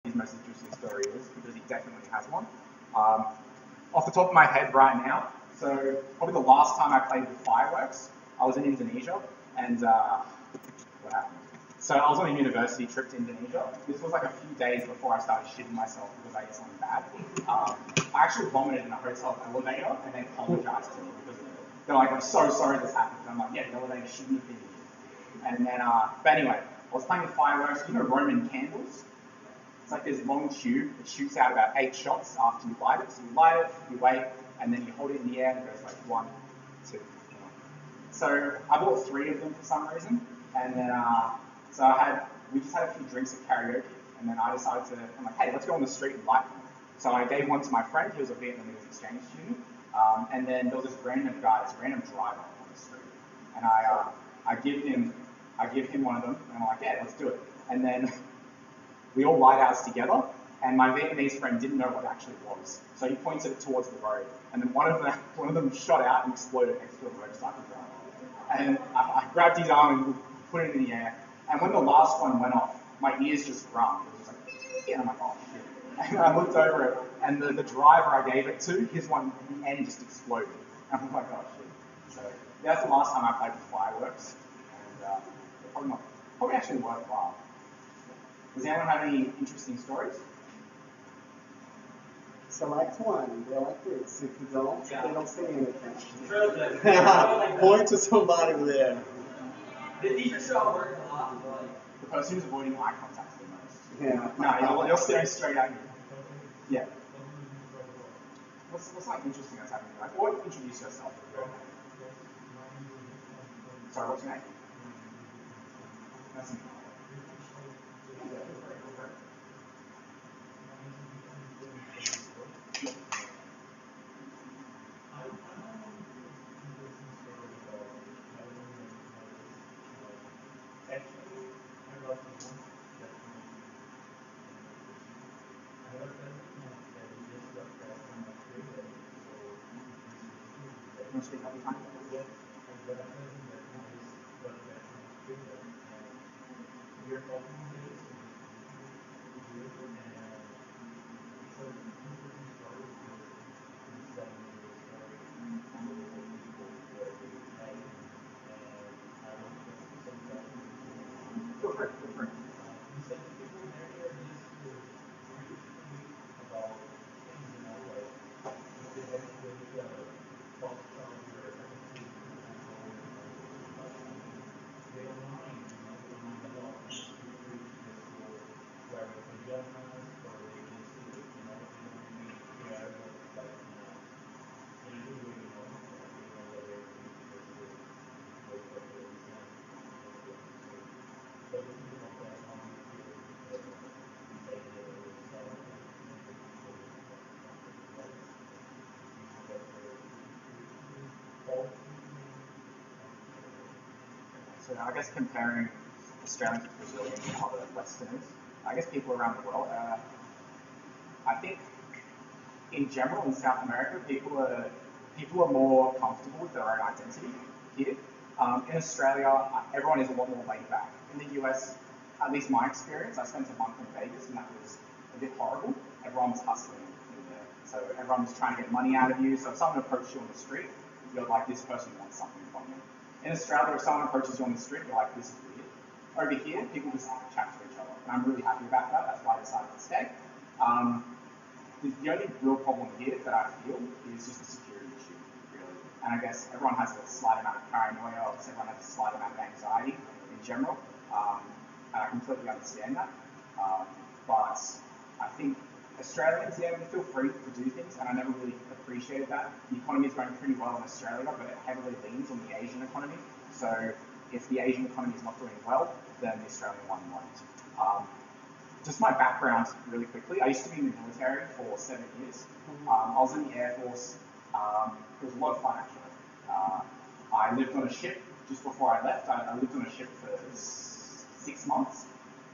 his most interesting story is, because he definitely has one. Um, Off the top of my head right now, so probably the last time I played with fireworks, I was in Indonesia, and what happened? So I was on a university trip to Indonesia. This was like a few days before I started shitting myself because I ate something bad. I actually vomited in a hotel elevator, and they apologized to me because of it. They're like, "I'm so sorry this happened." And I'm like, "Yeah, the elevator shouldn't have been here." And then, but anyway, I was playing with fireworks. You know Roman candles? It's like this long tube that shoots out about 8 shots after you light it. So you light it, you wait, and then you hold it in the air and it goes like 1, 2, 3. So I bought 3 of them for some reason, and then we just had a few drinks at karaoke, and then I decided I'm like, hey, let's go on the street and light them. So I gave one to my friend, he was a Vietnamese exchange student, and then there was this random guy, this random driver on the street, and I give him one of them, and I'm like, yeah, let's do it. And then we all light ours together, and my Vietnamese friend didn't know what it actually was. So he pointed it towards the road, and then one of them shot out and exploded next to a motorcycle driver. And I grabbed his arm and put it in the air, and when the last one went off, my ears just rung. It was just like, and I'm like, oh shit. And I looked over it, and the driver I gave it to, his one, the end just exploded. And I'm like, oh shit. So that's the last time I played with fireworks, and probably actually worthwhile. Does anyone have any interesting stories? Select one. They're like this. If you don't, they don't say anything. True. Point to somebody there. The teacher should all work a lot. Like, The person who's avoiding eye contact the most. Yeah. No, you're staring straight at you. Yeah. What's something interesting that's happening? Like, or introduce yourself. Sorry, what's your name? That's speak up behind you. Feel free, feel free. So I guess comparing Australians to Brazilians and other Westerners, I guess people around the world, I think in general in South America, people are more comfortable with their own identity here. In Australia, everyone is a lot more laid back. In the US, at least my experience, I spent a month in Vegas and that was a bit horrible. Everyone was hustling in there. So everyone was trying to get money out of you. So if someone approached you on the street, you're like, this person wants something from you. In Australia, if someone approaches you on the street, you're like, this is weird. Over here, people just chat to each other. And I'm really happy about that. That's why I decided to stay. The only real problem here that I feel is just a security issue, really. And I guess everyone has a slight amount of paranoia, or everyone has a slight amount of anxiety in general. And I completely understand that. But I think Australians, yeah, we feel free to do things, and I never really appreciated that. The economy is going pretty well in Australia, but it heavily leans on the Asian economy. So if the Asian economy is not doing well, then the Australian one won't. Just my background really quickly. I used to be in the military for 7 years. I was in the Air Force. It was a lot of fun, actually. I lived on a ship just before I left. I lived on a ship for 6 months.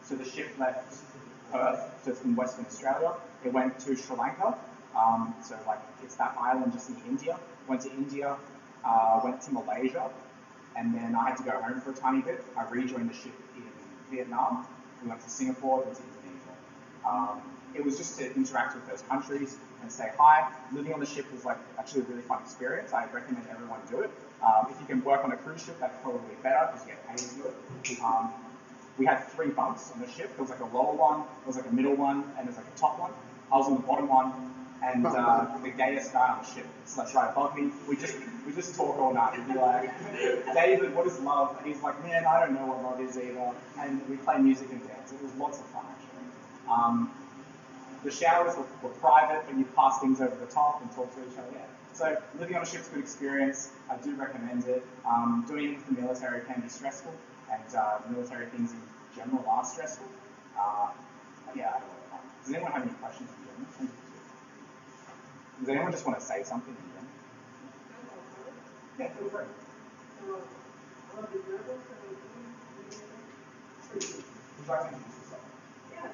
So the ship left Perth, so it's in Western Australia. It went to Sri Lanka. So like it's that island just in India. Went to India, went to Malaysia, and then I had to go home for a tiny bit. I rejoined the ship in Vietnam. We went to Singapore, went to Indonesia. It was just to interact with those countries and say hi. Living on the ship was like actually a really fun experience. I recommend everyone do it. If you can work on a cruise ship, that's probably better because you get paid to do it. We had 3 bunks on the ship. There was like a lower one, there was like a middle one, and there's like a top one. I was on the bottom one, and the gayest guy on the ship slept right above me. We just talk all night. We'd be like, David, what is love? And he's like, man, I don't know what love is either. And we play music and dance. It was lots of fun actually. The showers were private, but you pass things over the top and talk to each other. Yeah. So living on a ship's a good experience. I do recommend it. Doing it for the military can be stressful, and military things in general are stressful. Yeah, I don't know. Does anyone have any questions in general? Does anyone just want to say something in general? Yeah, feel free. Would you like to introduce yourself? Yes.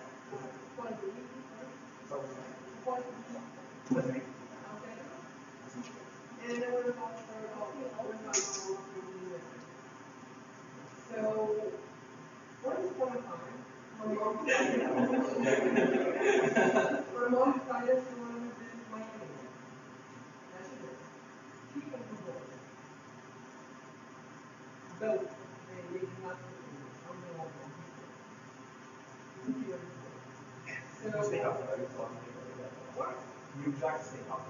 With me? And I want to talk So, once upon a time, my mom decided to want to visit Miami. As she did. She went to board. Both. And they did not do it. I'm the one who did it. So, Speak up. what? You would like to speak up?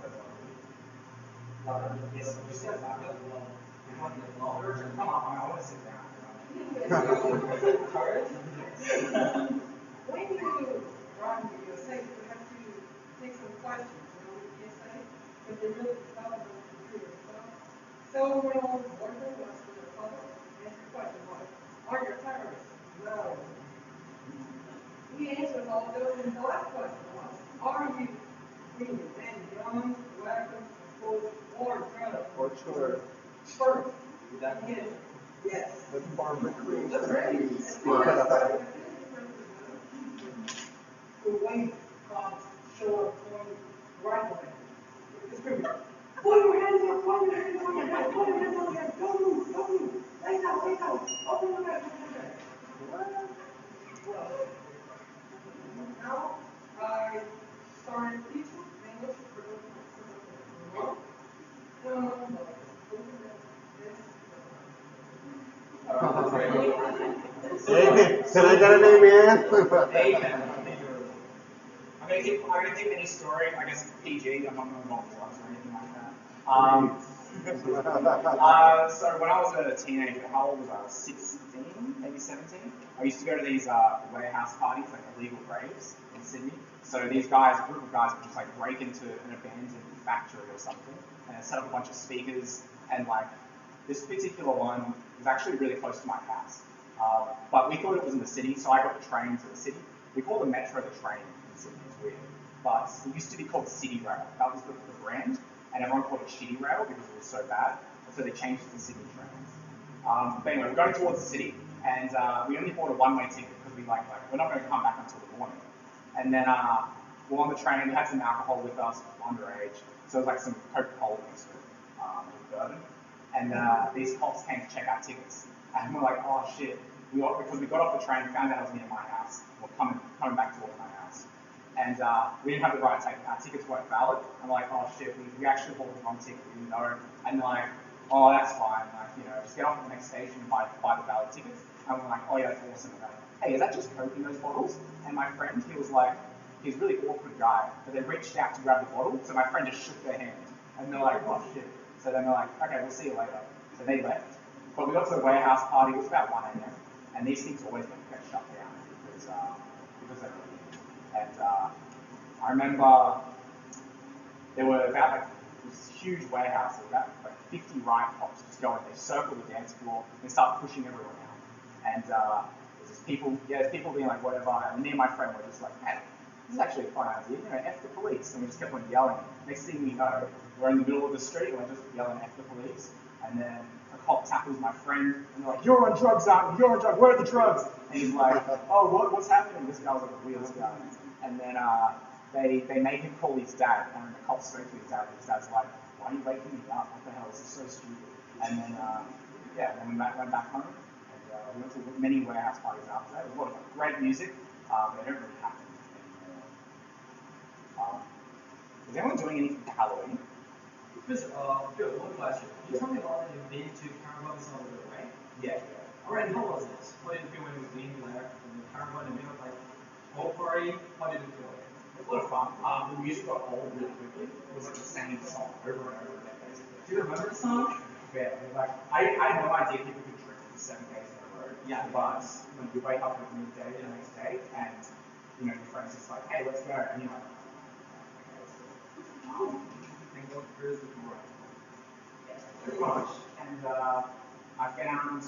Yes, you said that. Come on, I want to sit down. When you run your site, you have to take some questions, with the essay, but they really develop on the computer. So when I was boyfriend was with the public, asked the question was, are you a terrorist? No. He answered all those, and the last question was, are you bringing men, guns, weapons, food, or drugs? Or sure. First, yes. The Barbara Cream. That's right. The way show up on right away. Put your hands up, put your hands on your head, put your hands on your head. Don't move, don't move. Lay down, lay down. Open your head, open your head. Well, now I started teaching English for the month. Hey, can I get an amen? Amen. I'm gonna keep any story, I guess PG. I'm not going to involve drugs or anything like that. So when I was a teenager, how old was I? 16, maybe 17. I used to go to these warehouse parties, like illegal raves in Sydney. So these guys, a group of guys, would just like break into an abandoned factory or something, and set up a bunch of speakers. And like this particular one was actually really close to my house. But we thought it was in the city, so I got the train to the city. We call the metro the train in Sydney, it's weird. But it used to be called City Rail. That was the brand, and everyone called it Shitty Rail because it was so bad. And so they changed it to Sydney Trains. But anyway, we're going towards the city, and we only bought a one-way ticket because we're not going to come back until the morning. And then we're on the train, we had some alcohol with us, underage, so it was like some Coca-Cola mixed with bourbon. And these cops came to check our tickets. And we're like, oh shit. Because we got off the train, found out it was near my house, or coming back towards my house. And we didn't have the right ticket. Our tickets weren't valid. And we're like, oh shit, we actually bought the wrong ticket, we didn't know. And they're like, oh, that's fine. Like, just get off at the next station and buy the valid tickets. And we're like, oh yeah, that's awesome. And like, hey, is that just Coke in those bottles? And my friend, he was like, he's a really awkward guy, but they reached out to grab the bottle, so my friend just shook their hand. And they're like, oh shit. So then they're like, okay, we'll see you later. So they left. But we got to the warehouse party, it was about 1 a.m. And these things always get shut down because they're really. And I remember there were about like this huge warehouse, there were about like 50 riot cops just going, they circle the dance floor, and they start pushing everyone out. And there's people being like, whatever, and me and my friend were just like, man, this is actually a fun idea, F the police. And we just kept on yelling. Next thing we know, we're in the middle of the street, and we're just yelling F the police. And then a cop tackles my friend, and they're like, you're on drugs, aren't you? You're on drugs, where are the drugs? And he's like, oh, what's happening? This guy was like a wheels guy. And then they made him call his dad, and the cop spoke to his dad, and his dad's like, why are you waking me up? What the hell, this is so stupid. And then, then we went back home, and we went to many warehouse parties after that. It was a lot of great music, but they don't really happen anymore. Is anyone doing anything for Halloween? Chris, Joe, one question. You told me about that you've been to Caravan Summer, right? Yeah. Alright, how was this? How did it feel when you was being there in the Caravan and like whole party? How did it feel? It was a lot of fun. The music got old really quickly. It was like the same song over and over again, basically. Do you remember the song? Yeah, like I had no idea people could drink for 7 days in a row. Yeah. But you wake up at midday the next day, and your friends just like, hey, let's go, and you're like, okay, let's go. And what Chris is more? Pretty much. And I found,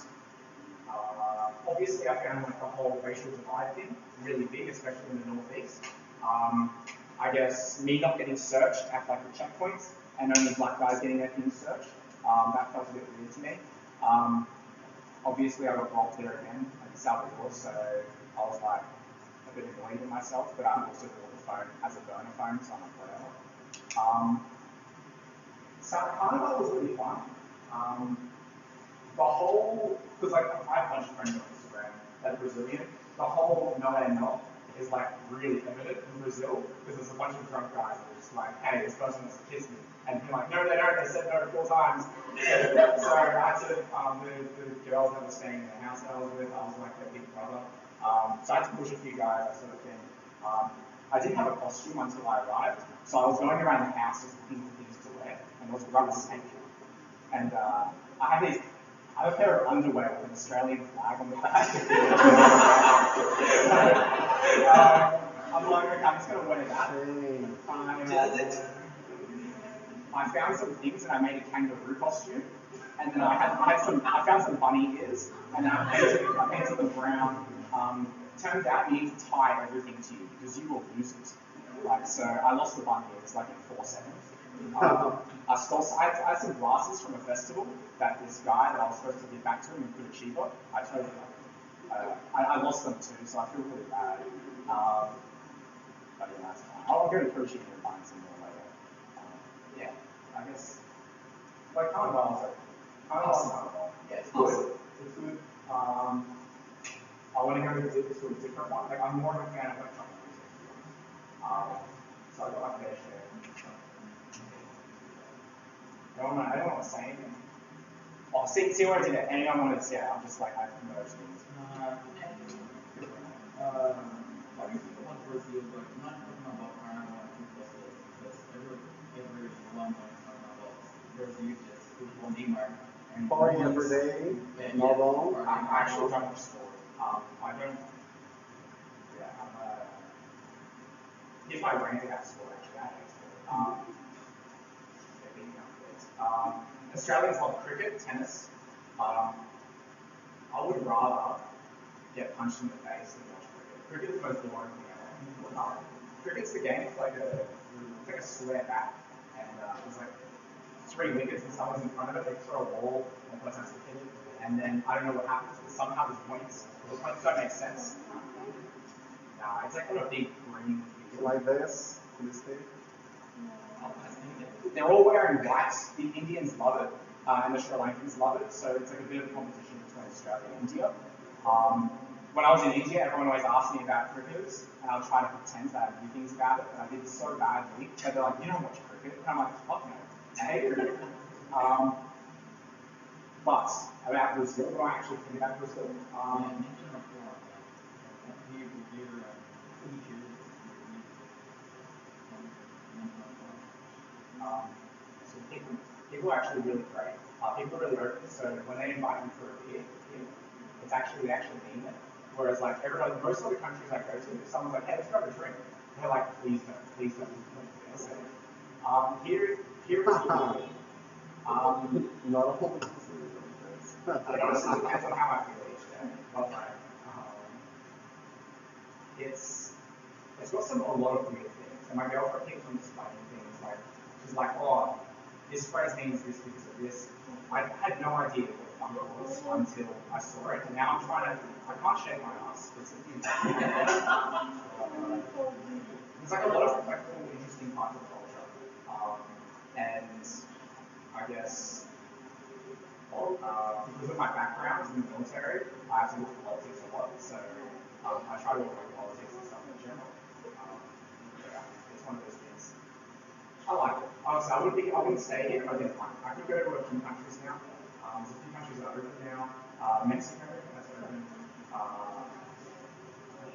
obviously, I found like the whole racial divide thing really big, especially in the Northeast. I guess me not getting searched at like the checkpoints and only black guys getting their things searched, that felt a bit weird to me. Obviously, I got robbed there again at the Salvador, so I was like a bit annoyed with myself, but I also bought the phone as a burner phone, so I'm like, whatever. So Carnival was really fun. The whole, because like I have a bunch of friends on Instagram that are Brazilian, the whole no and no is like really evident in Brazil because there's a bunch of drunk guys that are just like, hey, this person wants to kiss me. And you're like, no, they don't, they said no 4 times. So I had to, the girls that were staying in the house that I was with, I was like their big brother. So I had to push a few guys, that sort of thing. I didn't have a costume until I arrived, so I was going around the house just looking for things to wear, and there was a rubber snake. And I have a pair of underwear with an Australian flag on the back. I'm like, okay, I'm just going to wear that. Does it? I found some things and I made a kangaroo costume. And then I found some bunny ears and I painted them brown. Turns out you need to tie everything to you because you will lose it. Like, so I lost the bunny ears like in 4 seconds. I had some glasses from a festival that this guy that I was supposed to give back to him in Curitiba, I totally I lost them too, so I feel pretty bad. But yeah, that's fine. I'll go to Curitiba and find some more later. Yeah, I guess. Like Carnival's Carnival. Yeah, it's good. It's good. I want to go to a different one. Like I'm more of a fan of electronic music. So I got my fair share. I don't want to say anything. Oh, see where I did it. Anyone wanted to see it? I'm just like, I merged things. What do you think about Brazil, but not talking about Carnival and food festivals, because everyone wants to talk about Brazil, just football, Neymar. And Party every day, not all. I'm actually done with sport. I don't. Yeah, here's my rant about sport. Actually, I hate sport. Australians love cricket, tennis. I would rather get punched in the face than watch cricket. Cricket is the most boring thing ever. Cricket's the game. It's like a square bat, and there's like 3 wickets, and someone's in front of it. They throw a ball, and the person has to hit it, and then I don't know what happens, but somehow there's points. The points don't make sense. Nah, it's like on a big green field. Like this, in this state. They're all wearing white. The Indians love it, and the Sri Lankans love it. So it's like a bit of a competition between Australia and India. When I was in India, everyone always asked me about cricketers, and I would try to pretend that I knew things about it, and I did so badly that they're like, "You don't watch cricket," and I'm like, "Fuck no, take cricket." But about Brazil, what do I actually think about Brazil? So people are actually really great. People are really open. So when they invite you for a beer, they actually mean it. Whereas like everybody, most of the countries I go to, if someone's like, "Hey, let's grab a drink," they're like, "Please don't, please don't." So, here is good. Not a whole It honestly depends on how I feel each day. But like, it's got a lot of weird things. And my girlfriend keeps on explaining things like, she's like, "Oh, this phrase means this because of this." I had no idea what fun it was until I saw it, and now I can't shake my ass. There's like a lot of like cool, interesting parts of culture. And I guess, because of my background in the military, I have to look at politics a lot, so I try to look at politics and stuff in general. Yeah, it's one of those things. I wouldn't stay here if I didn't want. I could go to a few countries now. There's a few countries that are open now. Mexico, that's open.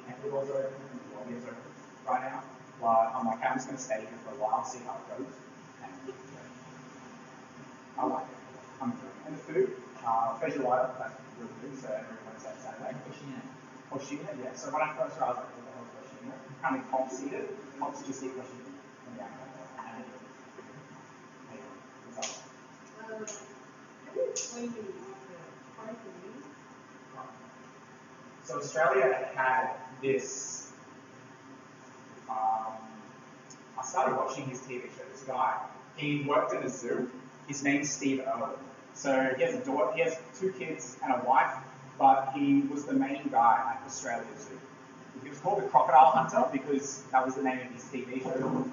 Ecuador's open. Colombia's open right now. But I'm like, I'm just going to stay here for a while, see how it goes. And I like it. And the food, feijoada, that's really good. So every Wednesday, Saturday. Coxinha, yeah. So when I first arrived, I was like, what the hell is coxinha? Kind of cops eat it. Cops just eat coxinha. Yeah. Can you explain to me the price of meat? So Australia had this. I started watching his TV show. This guy, he worked in a zoo. His name's Steve Irwin. So he has a daughter. He has 2 kids and a wife, but he was the main guy at Australia Zoo. He was called the Crocodile Hunter because that was the name of his TV show.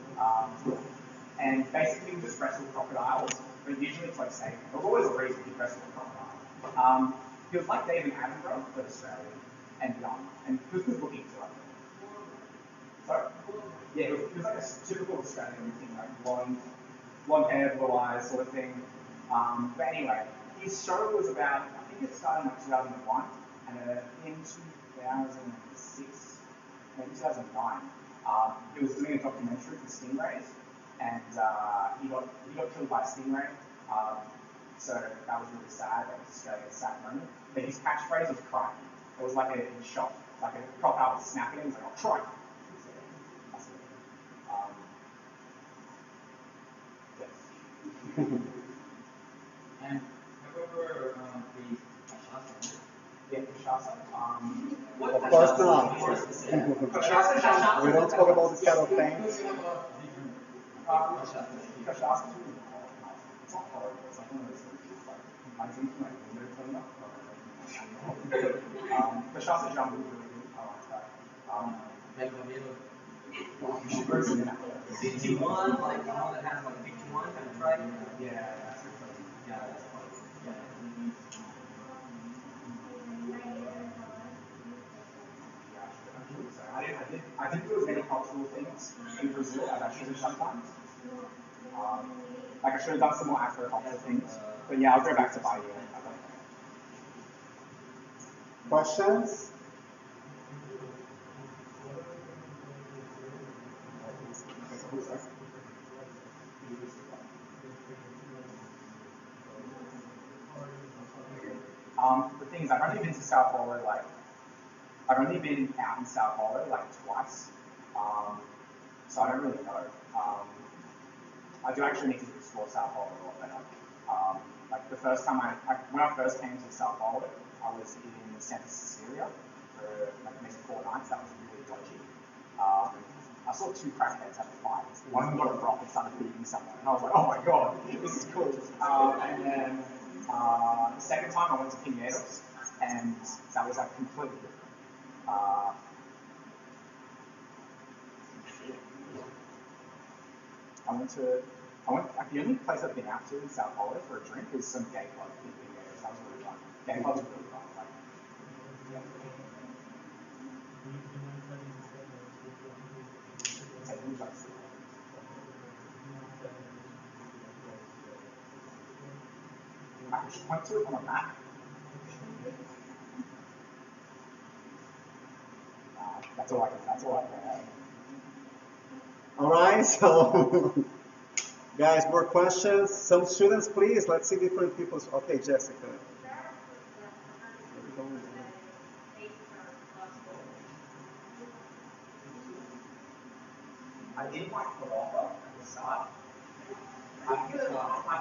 And basically, he just wrestled crocodiles, but usually it's like safe. There was always a reason he wrestled a crocodile. He was like David Attenborough, but Australian and young, and he was good looking too. I think. So, yeah, he was like a typical Australian looking, like blonde hair, blue eyes, sort of thing. But anyway, his show was about, I think it started in like 2001, and in 2006, maybe 2009, he was doing a documentary for stingrays, and he got killed by a stingray. So that was really sad. That was Australia's sad moment. But his catchphrase was "cry." It was like a shot, like a crocodile was snapping. He was like, "Oh, try." That's it. Yes. And however, the cachaça. Yeah, cachaça. Of course not. Cachaça. We don't talk about this kind of things. Cachaça. It's not horrible. It's like one of those things. It's like I think like window cleaner. Cachaça jambu is really good. I like that. You should go see that. CT1, like the one that has like big one kind of tribe. Yeah, that's good. Yeah, that's fun. Yeah. I didn't do as many cultural things in Brazil as I should have sometimes. Like I should have done some more Afro-cultural things. But yeah, I'll go back to Bahia. Questions? The thing is, I've only been to Sao Paulo I've only been out in Sao Paulo like twice, so I don't really know. I do actually need to explore Sao Paulo a lot better. Like the first time when I first came to Sao Paulo, I was in Santa Cecilia for like maybe 4 nights. That was really dodgy. I saw 2 crackheads having fights. One of them got a rock and started beating someone, and I was like, oh my god, this is cool. And then the second time I went to Pinheiros, and that was like completely different. Like the only place I've been out to in Sao Paulo for a drink was some gay club in Pinheiros. That was really fun. Gay clubs are really fun. Like, yeah. I just point to it on a map. That's all I can add. All right, so guys, more questions? Some students, please. Let's see different people's. Okay, Jessica. I didn't like falafel at the start. I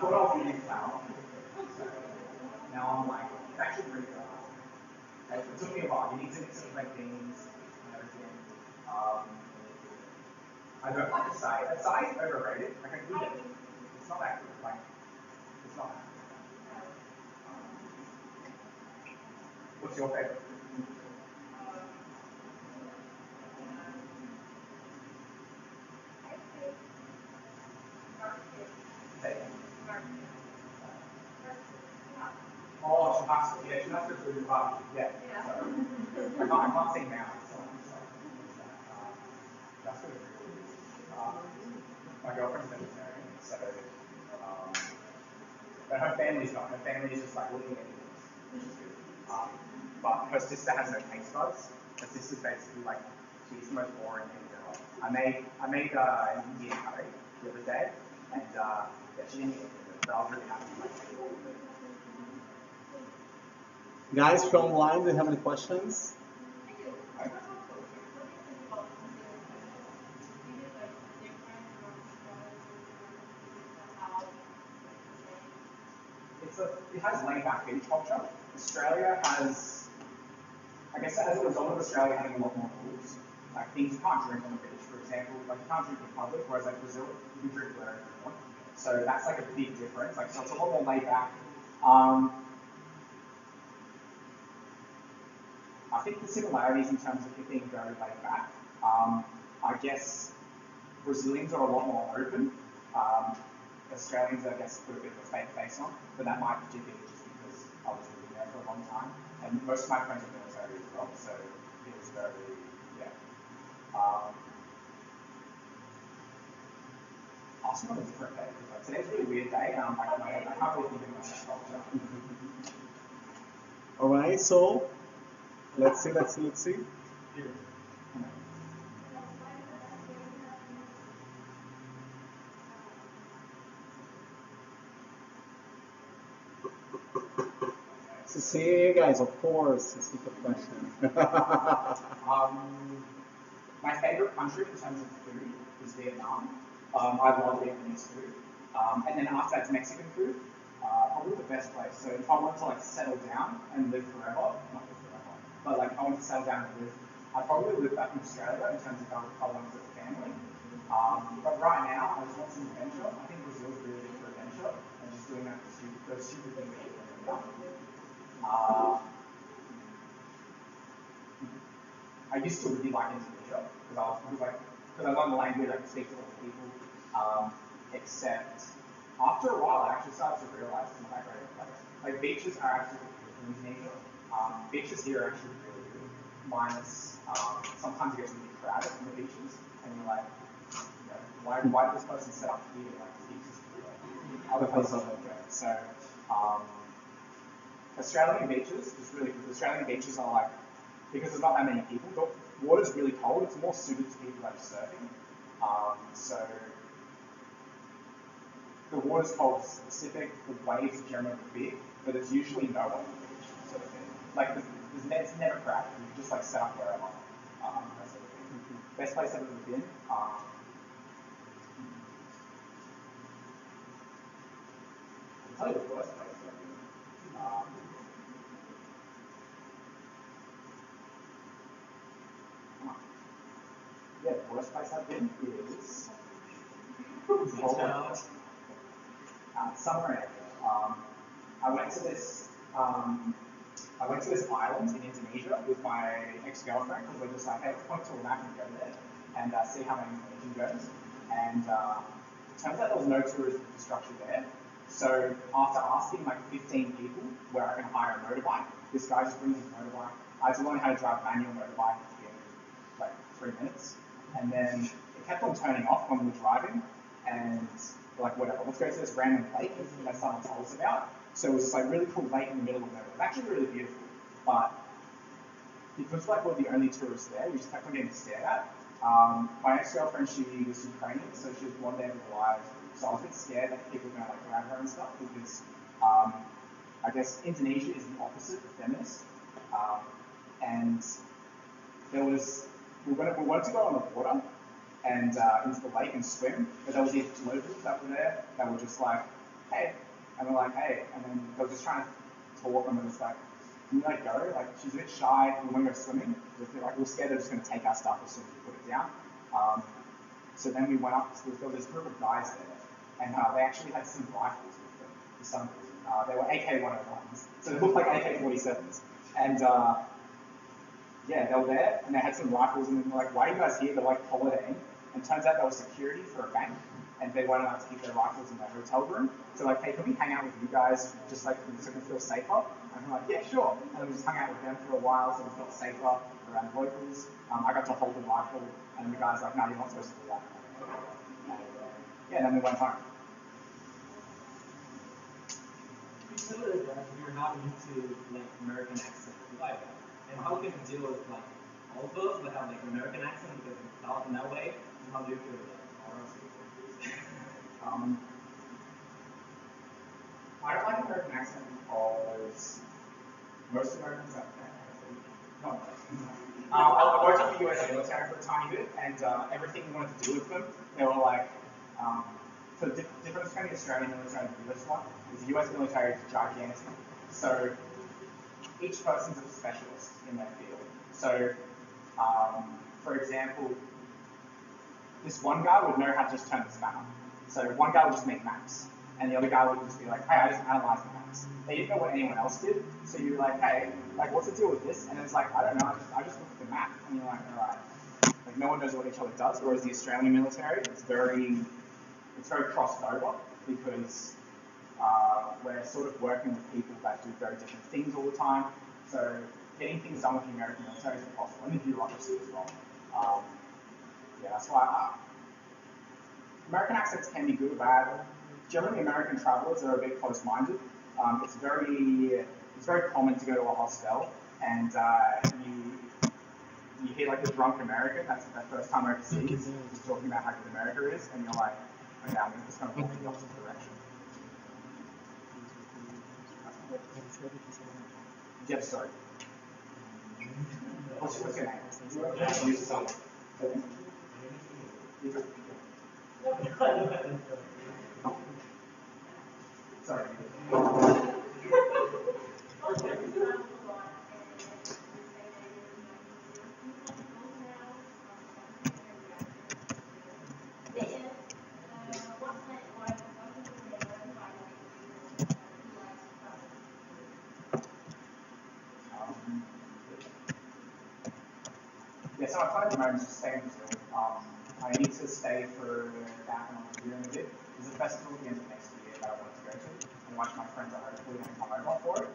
thought I was eating flour. So now I'm like, it's actually pretty good. It took me a while. You need to mix it with like beans and everything. I don't like acai. Acai is overrated. Like I eat it. It's not that good. Like it's not that good. What's your favorite? Oh, churrasco. Yeah, churrasco is really fun. Yeah. So, I can't say now. So, churrasco is really good. My girlfriend's vegetarian, so But her family's not. Her family's just like looking at animals, which is good. But her sister has no taste buds. Her sister's basically like, she's the most boring thing ever. I made an Indian curry the other day, and yeah, she didn't eat it, but I was really happy to like take all of it. Guys from online, do you have any questions? It has laid back beach culture. Australia has, I guess as a result of Australia having a lot more rules, like things you can't drink on the beach, for example, like you can't drink in public, whereas like Brazil, you can drink wherever you want. So that's like a big difference. Like so it's a lot more laid back. I think the similarities in terms of it being very laid back, I guess Brazilians are a lot more open. Australians, I guess, put a bit of a fake face on, but that might be just because I was living there for a long time, and most of my friends are military as well, so it was very, yeah. Also on a different day, because like, today's a really weird day, and I'm like, I can't really think of myself culture. All right, so let's see. Here. So see, guys, of course, it's a good question. My favorite country in terms of food is Vietnam. I love Vietnamese food. And then after that's Mexican food. Probably the best place. So if I wanted to like settle down and live forever, not live forever, but like I wanted to settle down and live, I'd probably live back in Australia in terms of how I wanted to have a family. But right now, I just want some adventure. I think Brazil's really good for adventure and just doing that those stupid things that you do when you're young. I used to really like Indonesia because I learned the language, I could speak to other people. Except after a while, I actually started to realize it's not that great of a place. Like beaches are actually good in Indonesia. Beaches here are actually really good. Minus sometimes it gets really crowded on the beaches, and you're like, you know, why did this person set up here? Like the beaches here, other places are okay. So Australian beaches is really good. Australian beaches are like, because there's not that many people, the water's really cold, it's more suited to people that are surfing. So the water's cold, it's specific, the waves are generally big, but there's usually no one on the beach, sort of thing. Like, it's never crowded, you can just like set up wherever, that sort of thing. Best place I've ever been. I'll tell you the worst place I've been. Yeah, the worst place I've been is summer area. I went to this island in Indonesia with my ex-girlfriend because we're just like, hey, let's point to a map and go there and see how my information goes. And it turns out there was no tourist infrastructure there. So after asking like 15 people where I can hire a motorbike, this guy just brings his motorbike. I had to learn how to drive manual motorbike in like 3 minutes. And then it kept on turning off when we were driving, and we're like, whatever, let's go to this random lake that someone told us about. So it was this like really cool lake in the middle of nowhere. It was actually really beautiful, but because like we're the only tourists there, we just kept on getting stared at. My ex-girlfriend, she was Ukrainian, so she was blonde hair with eyes. So I was a bit scared that people were gonna like grab her and stuff because I guess Indonesia is the opposite of feminist, and there was. We wanted to go on the water and into the lake and swim, but there was these locals that were there that were just like, hey, and we're like, hey, and then they were just trying to talk, and we're just like, can you like go? Like she's a bit shy. We want to go swimming. We're scared they're just going to take our stuff as soon as we put it down. So then we went up. There was this group of guys there, and they actually had some rifles with them for some reason. They were AK-101s, so they looked like AK-47s, and. Yeah, they were there, and they had some rifles, and they're like, why are you guys here? They're like holidaying, and turns out they were security for a bank, and they wanted us to keep their rifles in their hotel room. So like, hey, can we hang out with you guys, just like, so we can feel safer? And we're like, yeah, sure. And then we just hung out with them for a while, so we felt safer around locals. I got to hold the rifle, and the guy's like, no, you're not supposed to do that. And, yeah, then we went home. not used to like American accent like that. And how can you deal with like all those that have like American accent because it's taught in that way? And how do you feel with that? I don't like American accent because most Americans have no. I worked at the US military for a tiny bit, and everything we wanted to do with them, they were like, so the difference between the Australian military and the US one is the US military is gigantic. So each person's a specialist in their field. So, for example, this one guy would know how to just turn the spanner. So one guy would just make maps, and the other guy would just be like, hey, I just analyzed the maps. They didn't know what anyone else did, so you're like, hey, like, what's the deal with this? And it's like, I don't know, I just looked at the map, and you're like, all right. Like, no one knows what each other does, whereas the Australian military, it's very crossed over, because we're sort of working with people that do very different things all the time, so getting things done with the American military is impossible, and the bureaucracy as well. Yeah, that's why American accents can be good or bad. Generally, American travelers are a bit close-minded. It's very common to go to a hostel and you hear like the drunk American. That's the first time overseas. He's talking about how good America is, and you're like, okay, I'm just going to walk in the opposite direction. Yeah, sorry. What's your name? Use someone. Sorry. Yeah, so my plan at the moment is to stay in Brazil. I need to stay for about another year and a bit. There's a festival at the end of next year that I want to go to, and a bunch of my friends are hopefully going to come over for it.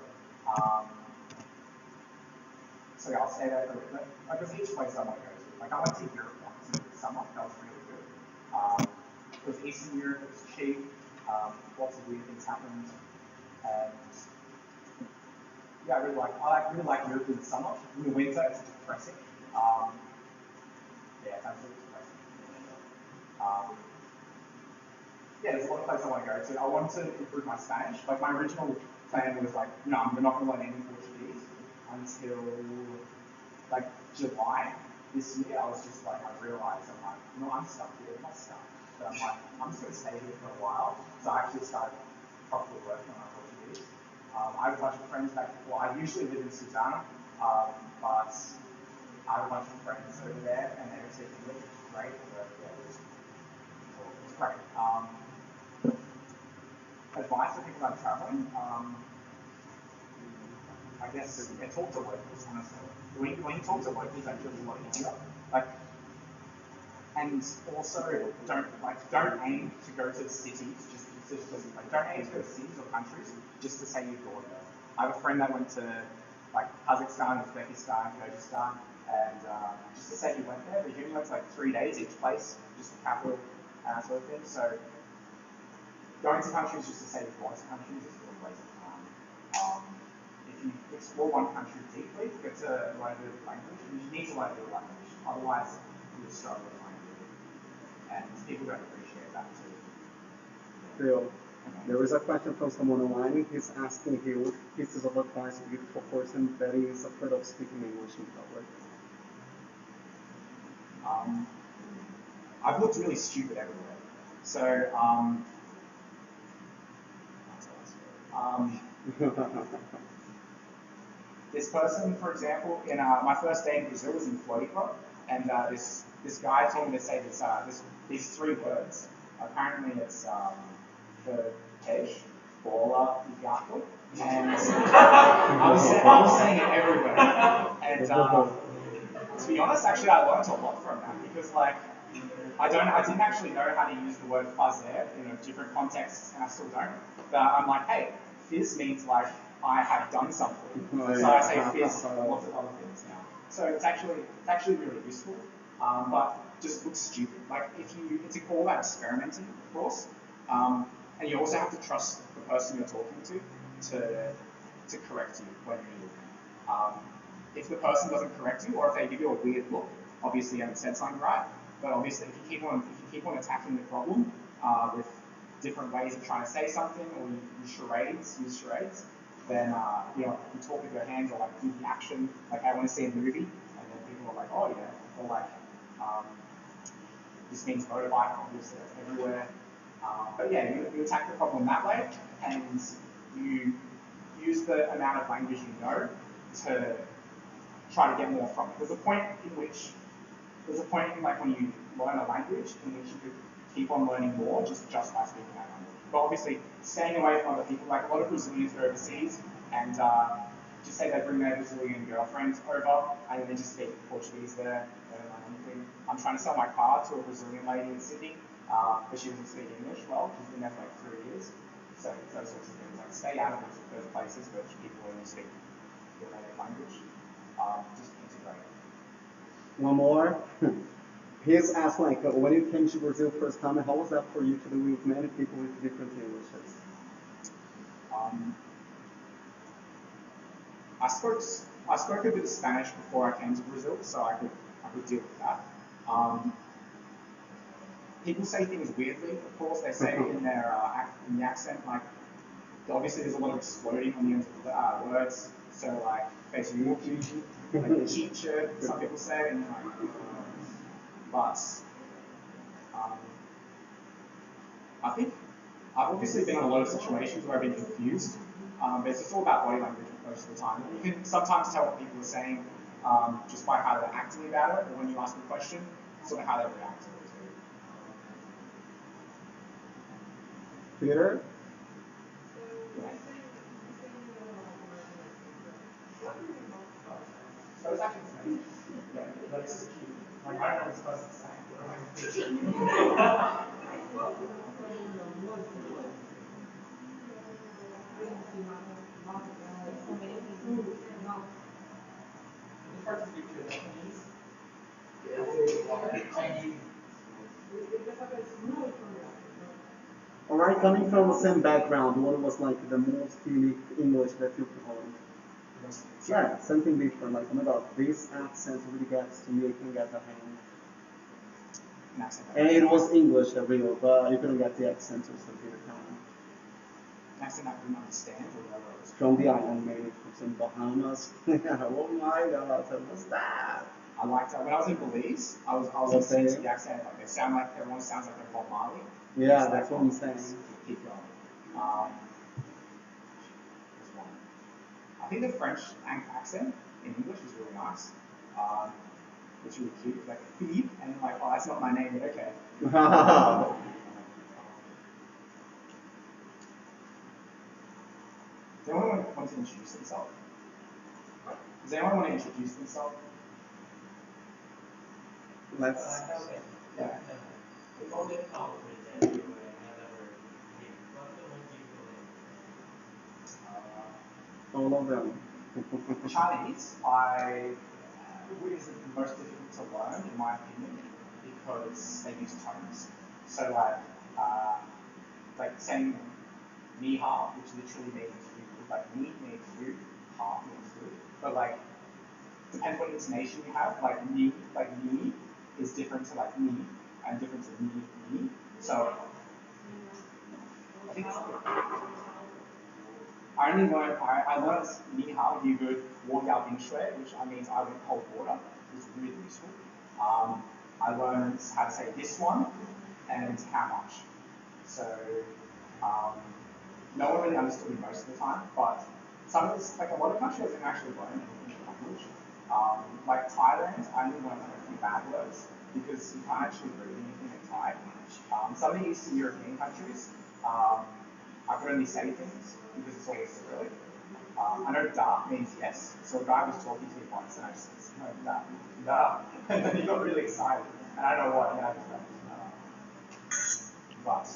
So yeah, I'll stay there for a little bit. Like, there's each place I want to go to. Like, I went to Europe once in the summer. That was really good. It was Eastern Europe. It was cheap. Lots of weird things happened, and yeah, I really like Europe in the summer. In the winter, it's depressing. Yeah, it's absolutely depressing. Yeah, there's a lot of places I want to go to. I want to improve my Spanish. Like, my original plan was like, no, I'm not going to learn any Portuguese until like July this year. I was just like, I realized I'm like, no, I'm stuck here. I'm not stuck. But I'm like, I'm just going to stay here for a while. So I actually started properly working on my Portuguese. I have a bunch of friends back. Well, I usually live in Susana, but I have a bunch of friends over there, and they were speaking English, which is great. But yeah, it's great. Advice for people that are traveling. I guess talk to locals, honestly. When you talk to locals, that feels a lot easier. Like, and also don't aim to go to the cities. Don't aim to go to cities or countries just to say you've gone there. I have a friend that went to like Kazakhstan, Uzbekistan, Kyrgyzstan, and just to say he went there, but he only went to like 3 days each place, just the capital and that sort of thing. So going to countries just to say you've gone to countries is a good waste of time. If you explore one country deeply, get to learn a bit of language, and you need to learn a bit of language, otherwise you'll struggle with language. And people don't appreciate that too. Real. There is a question from someone online. He's asking you pieces of advice to give to a person that is afraid of speaking English in public. I've looked really stupid everywhere. So, this person, for example, in my first day in Brazil was in Floripa, and this guy told me to say these 3 words. Apparently, it's the peixe, bola, e gato, and I was saying it everywhere. And to be honest, actually, I learned a lot from that because, like, I didn't actually know how to use the word fazer in different contexts, and I still don't. But I'm like, hey, fizz means like I have done something, so I say fizz for lots of other things now. So it's actually really useful, but just looks stupid. Like it's all about experimenting, of course, and you also have to trust the person you're talking to to correct you when needed. If the person doesn't correct you, or if they give you a weird look, obviously you haven't said something right. But obviously, if you keep on attacking the problem with different ways of trying to say something, or you use charades, then you talk with your hands, or like do the action. Like I want to see a movie, and then people are like, oh yeah, or like this means motorbike, obviously that's everywhere. But yeah, you attack the problem that way, and you use the amount of language you know to try to get more from it. There's a point in like when you learn a language in which you could keep on learning more just by speaking that language. But obviously, staying away from other people, like a lot of Brazilians go overseas and just say they bring their Brazilian girlfriend over and then they just speak Portuguese there. They don't learn anything. I'm trying to sell my car to a Brazilian lady in Sydney, but she doesn't speak English well. She's been there for like 3 years. So those sorts of things. Like stay out of those places where people only speak their native language. Just integrate. One more. He's asked like, when you came to Brazil first time, how was that for you to do with many people with different Englishes? I spoke a bit of Spanish before I came to Brazil, so I could deal with that. People say things weirdly. Of course, they say it in the accent. Like obviously, there's a lot of exploding on the ends of the words. So like face walking, like cheap shirt. Some people say, and like, but I think I've obviously been in a lot of situations where I've been confused. But it's just all about body language most of the time. You can sometimes tell what people are saying just by how they're acting about it, or when you ask a question, sort of how they react to it. Peter? So it's actually amazing. Yeah, but it's just cute. Like, I don't know what it's supposed to say. It's hard to speak to the Japanese. Chinese. Alright, coming from the same background, what was like the most unique English that you've heard? Yeah, something different, like, oh my god, this accent really gets to me, I can get the hang. And it was English, real, but you couldn't get the accent or something like that. An accent I couldn't understand, or whatever it was. From the island, maybe, from some Bahamas. Oh my god, what's that? I liked that. When I was in Belize, I was listening to the accent, like everyone sounds like they're Bob Marley. Yeah, that's what I'm saying. Keep going. There's one. I think the French accent in English is really nice. It's really cute. It's like Philippe, and like, oh, that's not my name, but okay. Does anyone want to introduce themselves? Does anyone want to introduce themselves? Let's. Yeah. All of them. Chinese, is the most difficult to learn, in my opinion, because they use tones. So like saying ni hao, which literally means you, like ni means you, ha means you. But like, depends what intonation you have. Like ni is different to like ni, and different to ni. So I think I learned ni hao, you good, wo yao bing shui, which means I went cold water. It's really useful. I learned how to say this one and how much. So no one really understood me most of the time, but some of this, like a lot of countries, I can actually learn English language. Like Thailand, I only learned like a few bad words because you can't actually read anything in Thai. Some of the Eastern European countries, I could only say things because it's always Cyrillic. I know da means yes, so a guy was talking to me once and I just said, no, da, and then he got really excited, and I don't know what, and I just went, but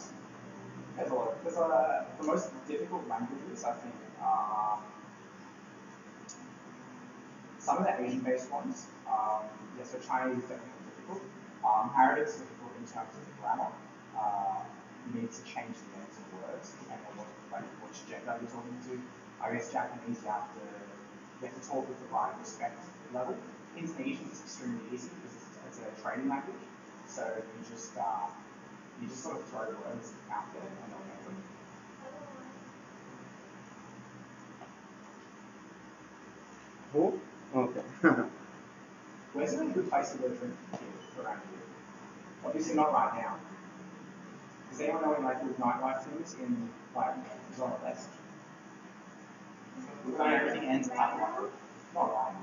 the most difficult languages, I think, are some of the Asian-based ones. So Chinese is definitely difficult. Arabic is difficult in terms of the grammar. need to change the names of words depending on which gender you're talking to. I guess Japanese you have to talk with the right respect level. Indonesian is extremely easy because it's a trading language. So you just sort of throw words out there and they'll get them. Who? Okay. Where's a really good place to go drink around here? Obviously not right now. Does anyone know any good nightlife things in Zona West? Everything ends at that one. Not right now.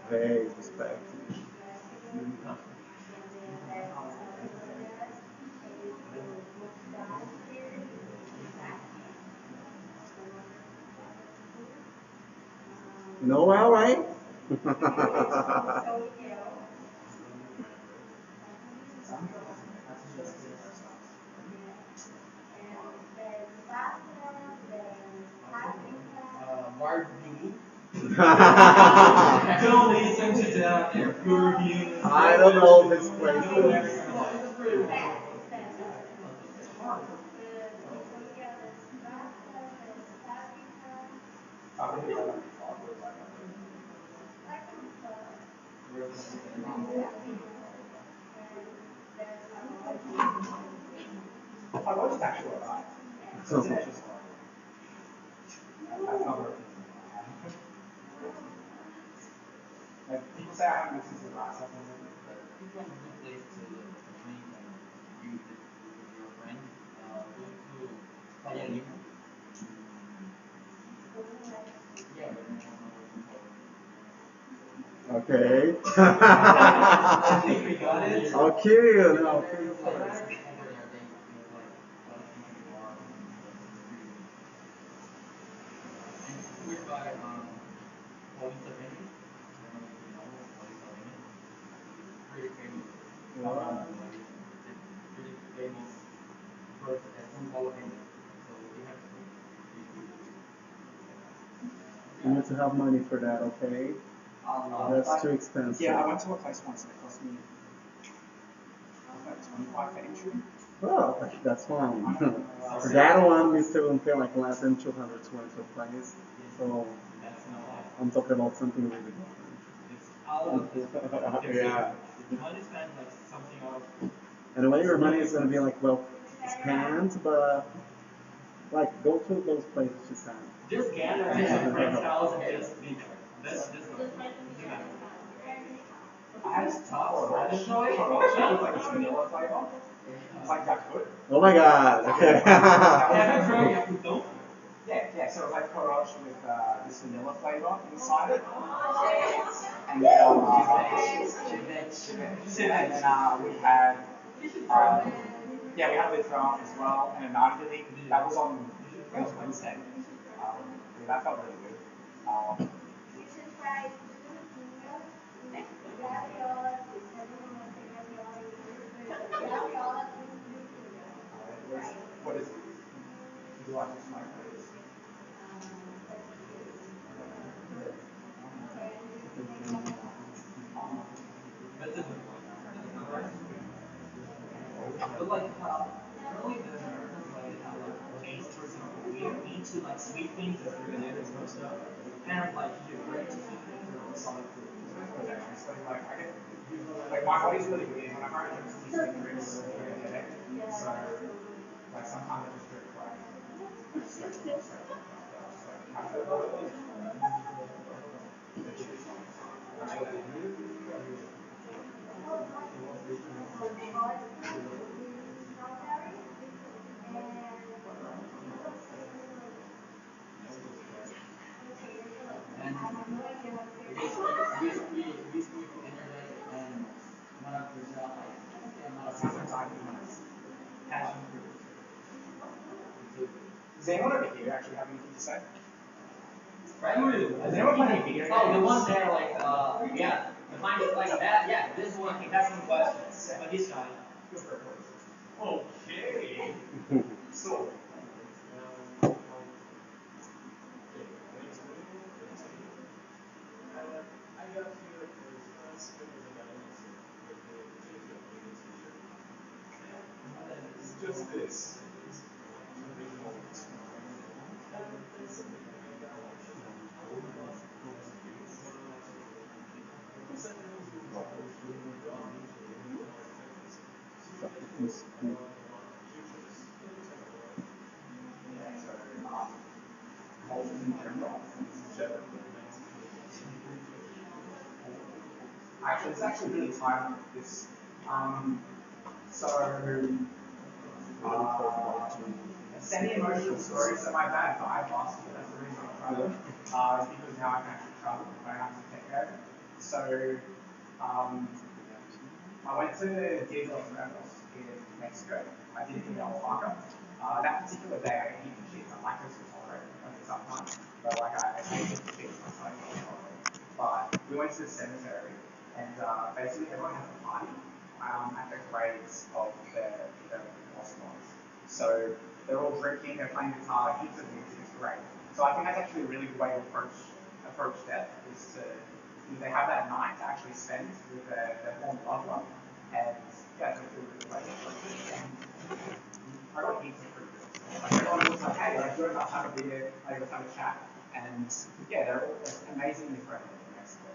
Very respect. No, all right. Barbie. I Don't listen to them, they're pure humans. don't know this place. I watched that actually alright. So it's actually fun. That's another opinion I have. Like, people say I haven't listened to the last episode, but It's like a good place to drink and you with your friends. Go to Playa Lima. Yeah, but no one knows Okay. I think we got it. I'll kill you. No, I'll kill you Over there, first. they have like a lot of things to bar. And we're by Paulista Venue. I don't know if you know Paulista Venue. Pretty famous. Like it's pretty famous for São Paulo Venue. So we have to You need to have money for that, okay? That's too expensive. yeah, I went to a place once and it cost me like 25 for entry. Well, that's fine. For that one, we still don't pay like less than 220 for price. So that's not I'm talking about something really different. it's out of this world. Yeah. The money spent like something out of And when your money is gonna be like well spent, but like go to those places you spend. just gather at your friend's house and just be there. That's what I had this taco with like this vanilla flavor. It's like jackfruit. Oh my god. Okay. Have you tried Yakuto? Yeah, so it was like porridge with this vanilla flavor inside it. And then, we had, we had a with draft as well, and a naan that was on Wednesday. That felt really good. You should try What is it? Do you like to smoke? But like early the Americans like have like taste, for example, we eat to like sweet things and fruit and other stuff. Kind of like you great to sweet things or solid food. Like my body's really weird. Whenever I drink these sweet drinks, I get a headache. So like sometimes I just drink And we used to energize and one of the sometimes I do passion fruit. Does anyone over here actually have anything to say? Does anyone play any video games? Oh, the one there, like, yeah, the mine is like that. Yeah, this one he has some questions, but he's shy. Go for it, please. Okay. is this. Yeah, so cultures in general. Actually, it's actually really tight with this. So, semi-emotional story. So my dad died last year. That's the reason I'm traveling. It's because now I can actually travel. I don't have to take care of it. So, I went to Dia de los Muertos in Mexico. I did it in Oaxaca. That particular day, I ate heaps of shit. I'm lactose intolerant when it's uptime. But like I ate heaps of shit. But we went to the cemetery, and basically everyone has a party at the graves of the lost ones. So they're all drinking, they're playing guitar, heaps of music, it's great. So I think that's actually a really good way to approach death, is to they have that night to actually spend with their former loved one, and yeah, it's a really good way to approach it. I got heaps of free drinks. Like everyone was like, hey, like, let's have a beer, like, let's have a chat, and yeah, they're all amazingly friendly in Mexico.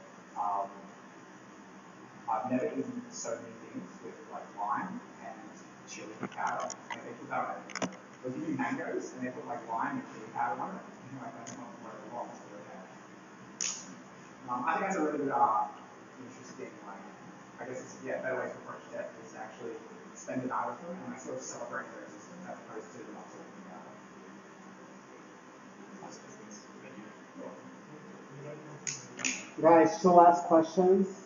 I've never eaten so many things with like lime and chili powder. Like they put that on it. They'll give you mangoes and they put like lime and chili powder on it. And you're like, that's not what it was. I think that's a really good, interesting, like, I guess it's, yeah, better way to approach death is to actually spend an hour with them and like sort of celebrate their existence as opposed to not talking about it. Guys, two last questions.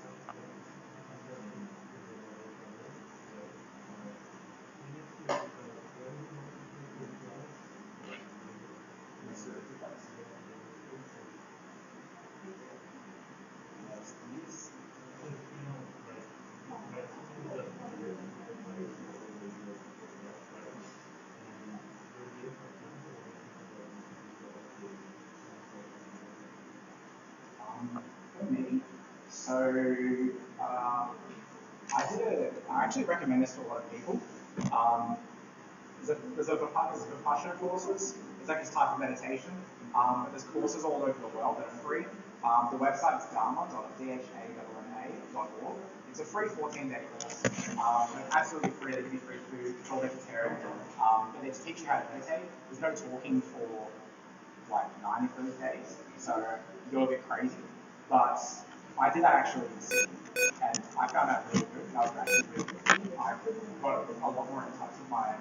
For me, so I actually recommend this to a lot of people. There's a Vipassana courses. It's like this type of meditation. But there's courses all over the world that are free. The website is dharma.dharma.org. It's a free 14-day course. It's absolutely free. They give you free food. It's all vegetarian. And they teach you how to meditate. There's no talking for like 9 of those days, so you go a bit crazy. But I did that actually in Sydney, and I found that really good. That was actually really good. I got a lot more in touch with my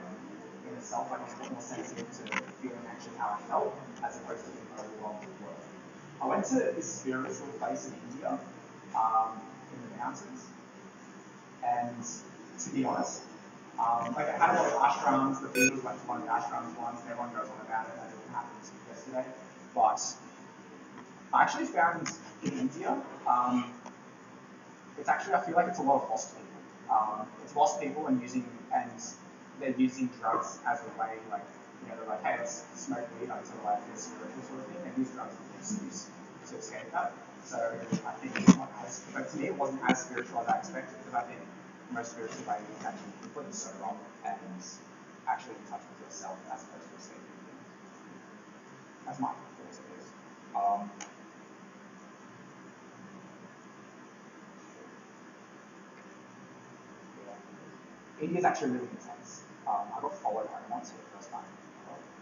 inner self. I was a lot more sensitive to feeling actually how I felt, as opposed to being overwhelmed with work. I went to this spiritual place in India, in the mountains, and to be honest, like I had a lot of ashrams. The Beatles went to one of the ashrams once, and everyone goes on about it as it happened yesterday. But I actually found in India, it's actually, I feel like it's a lot of lost people. It's lost people and they're using drugs as a way, like, they're like, hey, let's smoke weed until like this spiritual sort of thing, and use drugs as an excuse to escape that. So I think it's not as, but to me it wasn't as spiritual as I expected, because I think most spiritual way is actually completely sober and actually in touch with yourself as opposed to escaping things. That's my thoughts of this. India's actually really intense. I got followed home once for the first time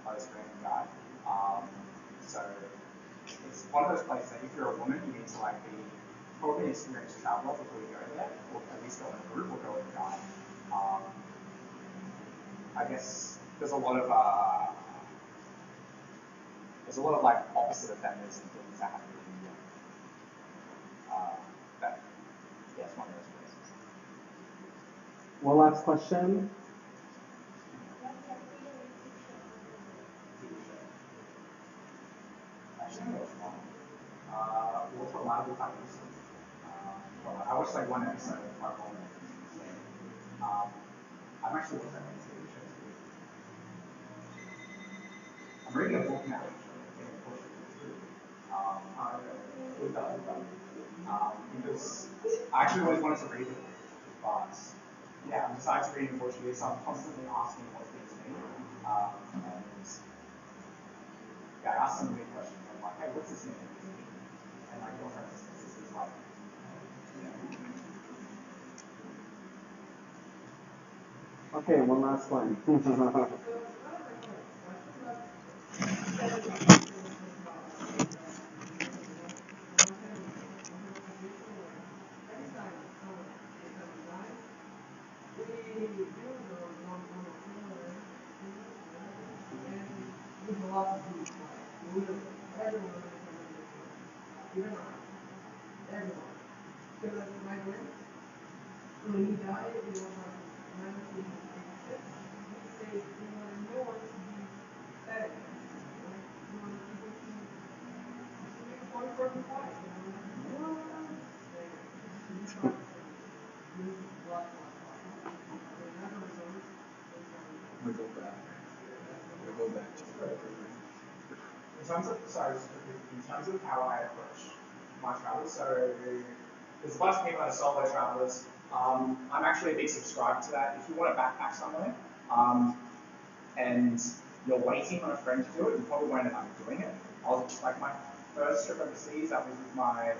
by this random guy. So it's one of those places that if you're a woman, you need to like be probably an experienced traveler before you go there, or at least go in a group or go with a guy. I guess there's a lot of like opposite offenders and things that happen in India. That yeah, it's one of those places. One last question. Actually, I watched one. What's a lot of the episode? I watched like one episode of Park Home. I've actually watched that one TV show too. I'm reading a book now. Because I actually always wanted to read it, but yeah, I'm deciding to read in Portuguese, so I'm constantly asking what things mean. And yeah, I ask some big questions. I'm like, hey, what's this mean? And like, your friends, this is like, Okay, one last one. There's a lot of people, literally, everyone is even I, everyone. Because my grand, when he died, it was like 1986. He said he wanted no one to be sad. He wanted people to make fun for his life. What? He thought this is black. Another result is we go back. We go back to in terms of, sorry, in terms of how I approach my travels, so there's a bunch of people that are solo travelers. I'm actually a big subscriber to that. If you want to backpack somewhere, and you're waiting on a friend to do it, you probably won't end up doing it. I was like my first trip overseas, that was with my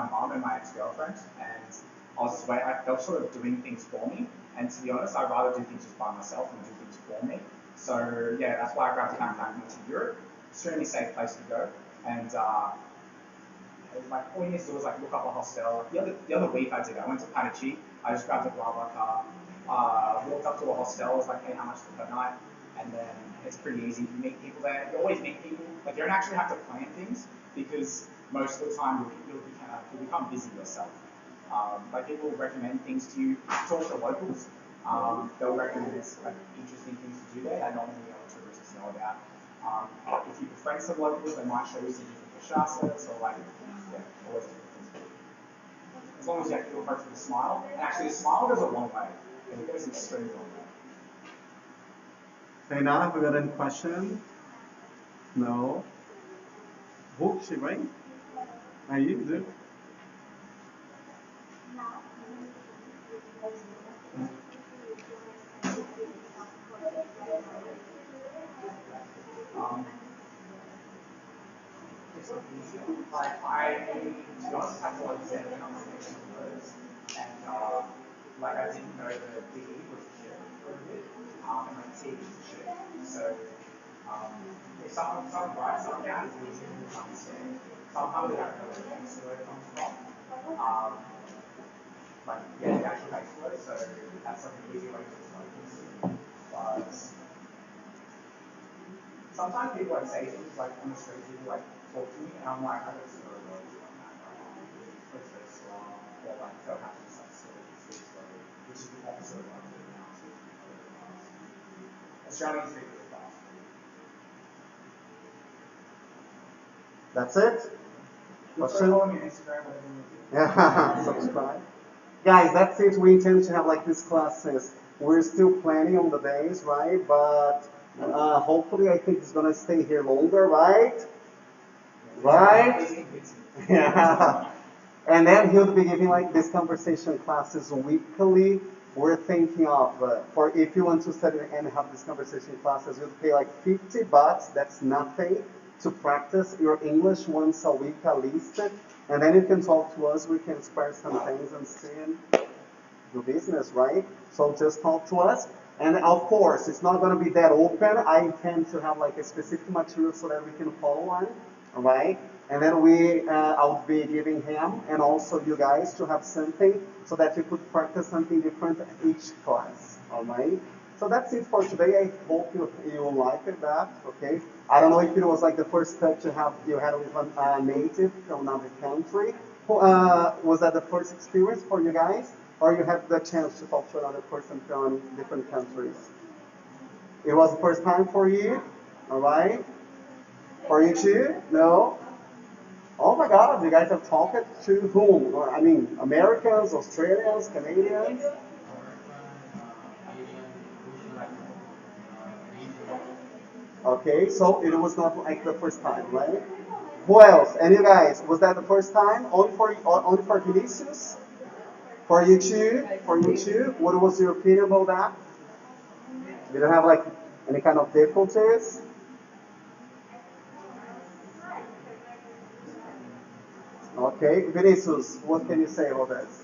mom and my ex-girlfriend, and I was just they were sort of doing things for me. And to be honest, I'd rather do things just by myself than do things for me. So yeah, that's why I grabbed a backpack and went to Europe. Extremely safe place to go. And like all you need to do is like look up a hostel. The other week I did, I went to Panachi. I just grabbed a BlaBlaCar, walked up to a hostel. I was like, hey, how much per night? And then it's pretty easy. You meet people there. You always meet people. Like you don't actually have to plan things because most of the time you'll become busy yourself. Like people will recommend things to you. Talk to locals. They'll recommend like interesting things to do there that not many other tourists know about. If you befriend some locals, they might show you some different cachaças or like, yeah, always different things. As long as you approach with a smile. And actually, a smile goes a long way. It goes an extremely long way. Okay, now have we got any question? No. Who? She right? Are you? Do? It's not easy. Like to be honest, had to like set the conversation first, and like I didn't know the DE was a ship for a bit, and like T was a ship. So if someone writes something out, it's easy to understand. Sometimes they don't know where the next word comes from. Like yeah, the actual base word. So that's like an easy way to explain this. But sometimes people like say things like on the street, people like talk to me, and I'm like, I don't see what words from that. It's very slow, or like they'll have to like speak slowly, which is the opposite of like doing now. Australians speak really fast. That's it? Question? Follow me on Instagram, whatever you do. Yeah, subscribe. Guys, that's it. We intend to have like these classes. We're still planning on the days, right? But hopefully I think it's gonna stay here longer, right? Right? Yeah. And then he'll be giving like these conversation classes weekly. We're thinking of, for if you want to study and have these conversation classes, you'll pay like $50. That's nothing to practice your English once a week at least. And then you can talk to us. We can spare some things and see and do business, right? So just talk to us. And of course, it's not going to be that open. I intend to have like a specific material so that we can follow on, all right? And then I'll be giving him and also you guys to have something so that you could practice something different each class, all right? So that's it for today. I hope you liked that, okay? I don't know if it was like the first touch you had with a native from another country. Was that the first experience for you guys? Or you had the chance to talk to another person from different countries? It was the first time for you, all right? For you too? No? Oh my God, you guys have talked to whom? I mean, Americans, Australians, Canadians? Okay, so it was not like the first time, right? Who else? And you guys, was that the first time? Only for Vinicius? For you too, what was your opinion about that? Did you have like any kind of difficulties? Okay, Vinicius, what can you say about this?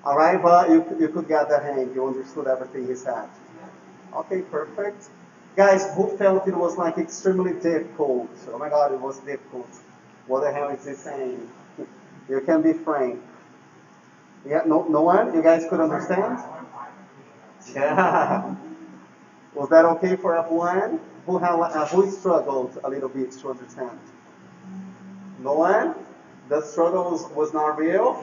All right, but you could get the hang. You understood everything he said. Okay, perfect. Guys, who felt it was like extremely difficult? Oh my God, it was difficult. What the hell is he saying? You can be frank. Yeah, no one? You guys could understand? Yeah. Was that okay for everyone? Who struggled a little bit to understand? No one? The struggle was not real?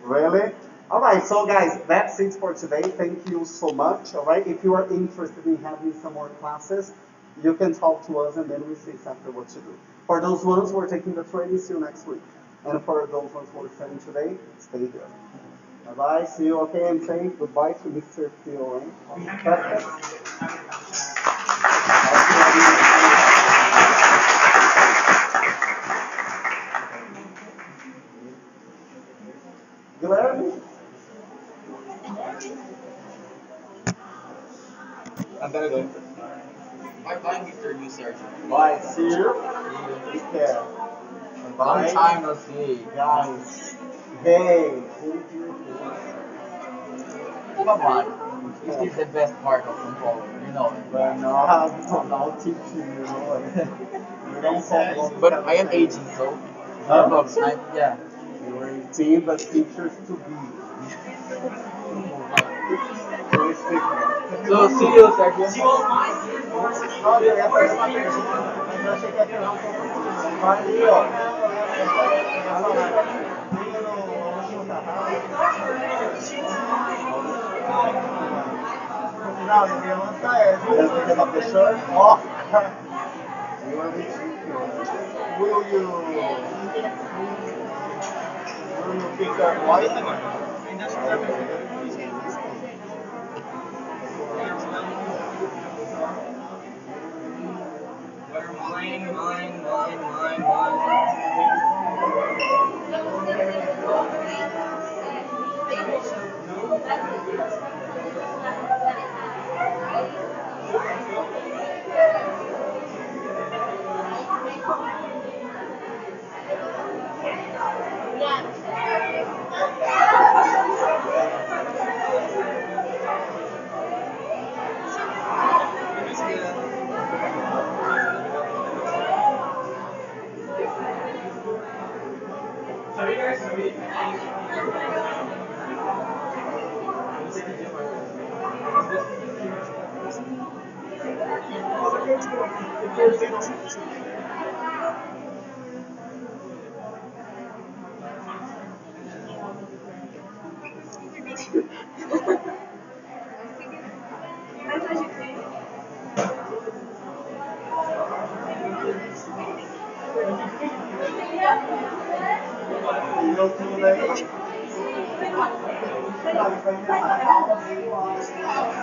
Really? All right, so guys, that's it for today. Thank you so much. All right, if you are interested in having some more classes, you can talk to us and then we see exactly what to do. For those ones who are taking the training, see you next week. And for those ones who are studying today, stay here. Bye bye. See you. Okay, and saying goodbye to Mr. Theo. Guilherme? I'm gonna go. Bye bye, Mr. New Sergeant. Bye. See you. Take care. Long Bye. time no see. Guys. Hey. Come on. This is the best part of São Paulo, you know. But no, I'll teach you, you know. We don't talk about But I am aging, so. Huh? Yeah. You were 18, but teachers to be. So see you, Sergio. Nossa, eu ia fazer uma pergunta, mas eu achei que ia tirar um pouco disso. Vai ali, ó. Não, eu ia lançar essa. Essa que é uma pessoa? Ó. You are ridiculous. Will you pick up white?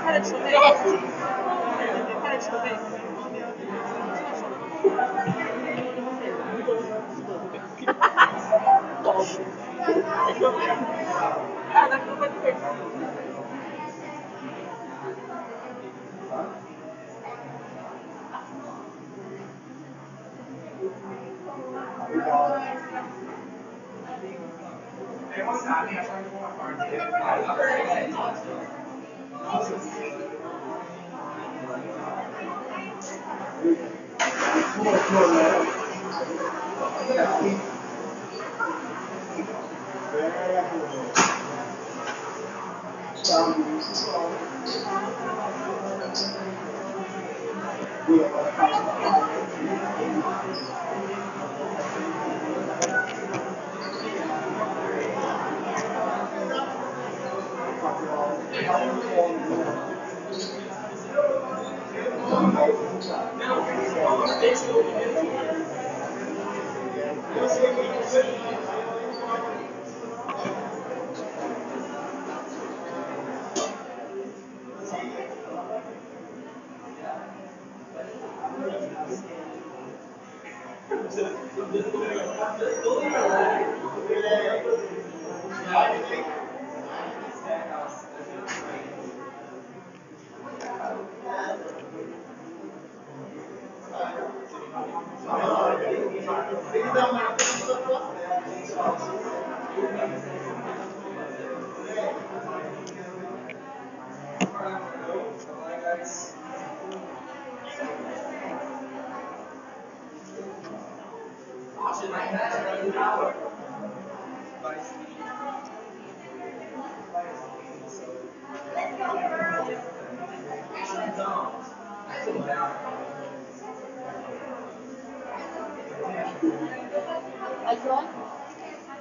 Para de chover. Para de chover. Ah, daqui vai ter.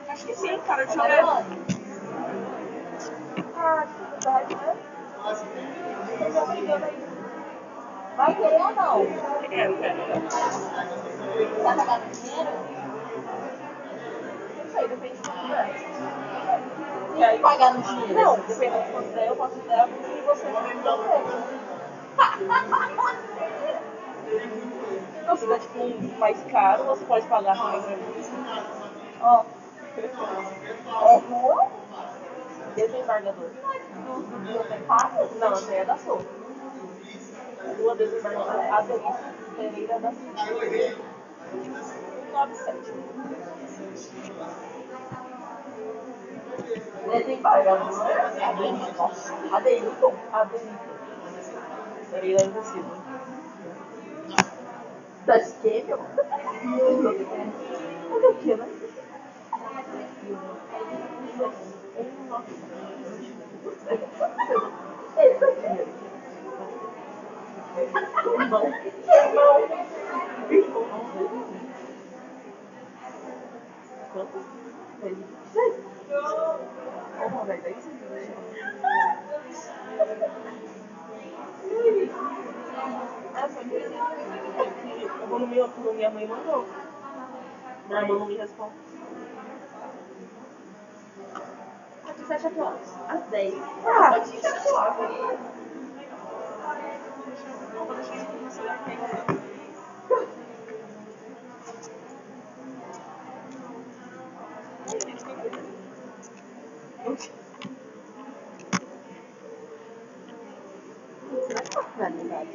Acho que sim, cara, deixa eu ver. Ah, acho que é verdade, né? Vai querer ou não? Quero. Vai pagar dinheiro? Não sei, depende de quanto der. E aí pagar no dinheiro? Não, dependendo de quanto der, eu posso dar e você não me dá Então, se der tipo mais caro, você pode pagar mais pra mim. Ó. É rua? Desembargador. Do bibliotecário? Não, essa aí é da sua. Rua Desembargador Adelício Pereira da Silva. 197. Desembargador Adelício. Adelício Pereira da Silva. Da esquerda? Mas o que, né? Quanto? 26. Uma vez, é isso? Eu vou no meu, minha mãe mandou. Minha irmã não me responde. Você fecha que horas? Às 10. Ah, pode fechar que horas? Vou deixar isso aqui no celular. Não é realidade.